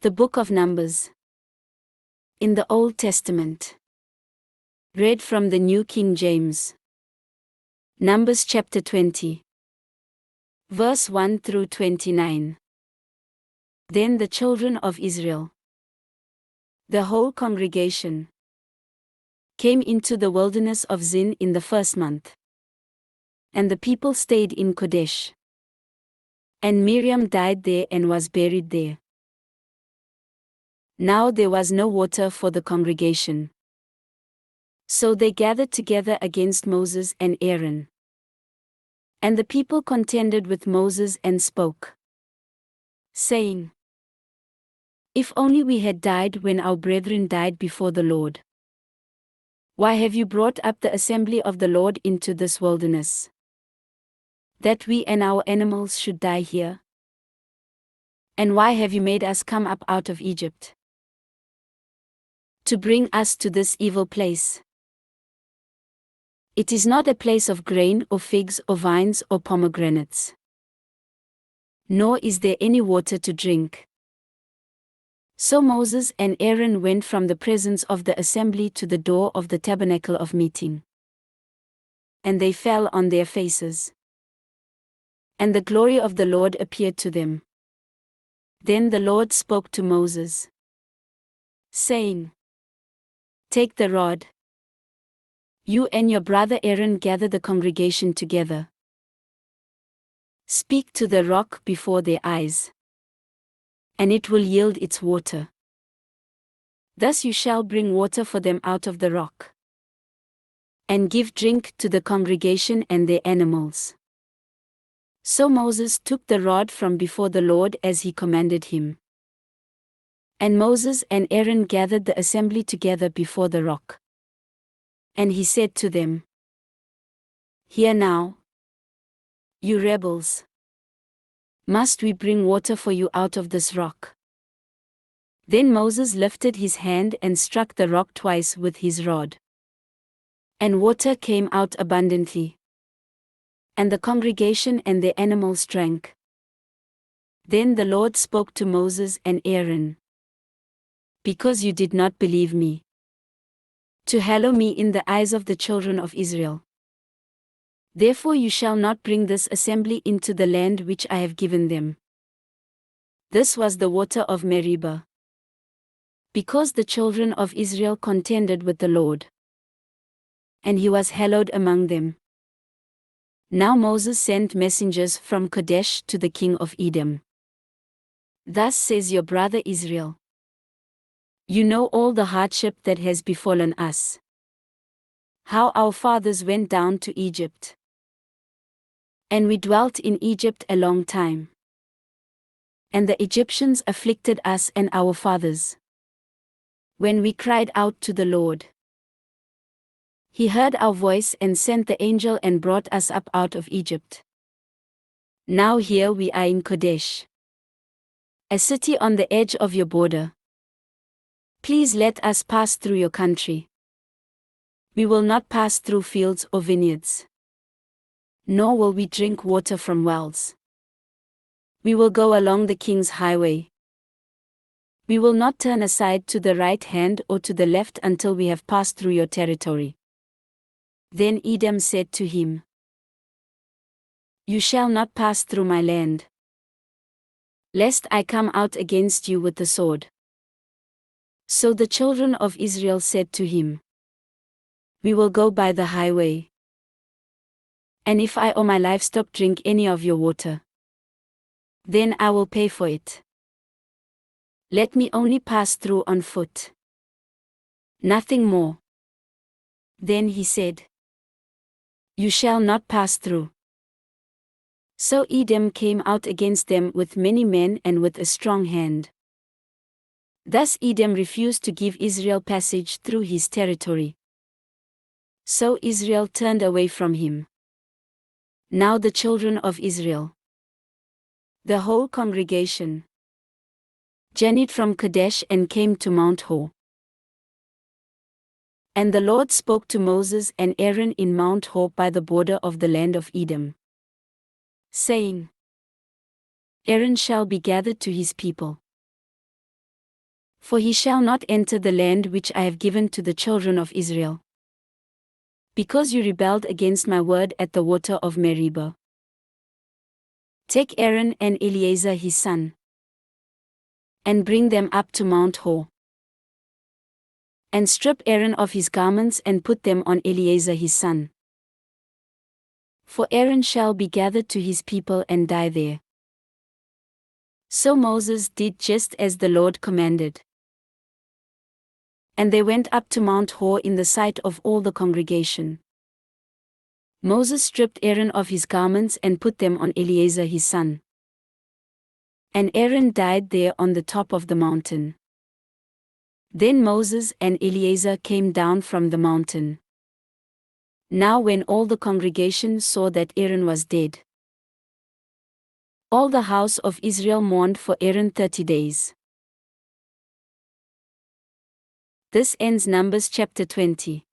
The Book of Numbers. In the Old Testament. Read from the New King James. Numbers chapter 20. Verse 1 through 29. Then the children of Israel, the whole congregation, came into the wilderness of Zin in the first month. And the people stayed in Kadesh. And Miriam died there and was buried there. Now there was no water for the congregation. So they gathered together against Moses and Aaron. And the people contended with Moses and spoke, saying, If only we had died when our brethren died before the Lord. Why have you brought up the assembly of the Lord into this wilderness? That we and our animals should die here? And why have you made us come up out of Egypt, to bring us to this evil place? It is not a place of grain or figs or vines or pomegranates. Nor is there any water to drink. So Moses and Aaron went from the presence of the assembly to the door of the tabernacle of meeting. And they fell on their faces. And the glory of the Lord appeared to them. Then the Lord spoke to Moses, saying, Take the rod. You and your brother Aaron gather the congregation together. Speak to the rock before their eyes, and it will yield its water. Thus you shall bring water for them out of the rock, and give drink to the congregation and their animals. So Moses took the rod from before the Lord as he commanded him. And Moses and Aaron gathered the assembly together before the rock. And he said to them, Hear now, you rebels. Must we bring water for you out of this rock? Then Moses lifted his hand and struck the rock twice with his rod. And water came out abundantly. And the congregation and their animals drank. Then the Lord spoke to Moses and Aaron. Because you did not believe me, to hallow me in the eyes of the children of Israel. Therefore you shall not bring this assembly into the land which I have given them. This was the water of Meribah. Because the children of Israel contended with the Lord. And he was hallowed among them. Now Moses sent messengers from Kadesh to the king of Edom. Thus says your brother Israel. You know all the hardship that has befallen us. How our fathers went down to Egypt. And we dwelt in Egypt a long time. And the Egyptians afflicted us and our fathers. When we cried out to the Lord, He heard our voice and sent the angel and brought us up out of Egypt. Now here we are in Kadesh, a city on the edge of your border. Please let us pass through your country. We will not pass through fields or vineyards. Nor will we drink water from wells. We will go along the king's highway. We will not turn aside to the right hand or to the left until we have passed through your territory. Then Edom said to him, You shall not pass through my land, lest I come out against you with the sword. So the children of Israel said to him, We will go by the highway. And if I or my livestock drink any of your water, then I will pay for it. Let me only pass through on foot. Nothing more. Then he said, You shall not pass through. So Edom came out against them with many men and with a strong hand. Thus Edom refused to give Israel passage through his territory. So Israel turned away from him. Now the children of Israel, the whole congregation, journeyed from Kadesh and came to Mount Hor. And the Lord spoke to Moses and Aaron in Mount Hor by the border of the land of Edom, saying, Aaron shall be gathered to his people. For he shall not enter the land which I have given to the children of Israel. Because you rebelled against my word at the water of Meribah. Take Aaron and Eleazar his son, and bring them up to Mount Hor. And strip Aaron of his garments and put them on Eleazar his son. For Aaron shall be gathered to his people and die there. So Moses did just as the Lord commanded. And they went up to Mount Hor in the sight of all the congregation. Moses stripped Aaron of his garments and put them on Eleazar his son. And Aaron died there on the top of the mountain. Then Moses and Eleazar came down from the mountain. Now when all the congregation saw that Aaron was dead, all the house of Israel mourned for Aaron 30 days. This ends Numbers chapter 20.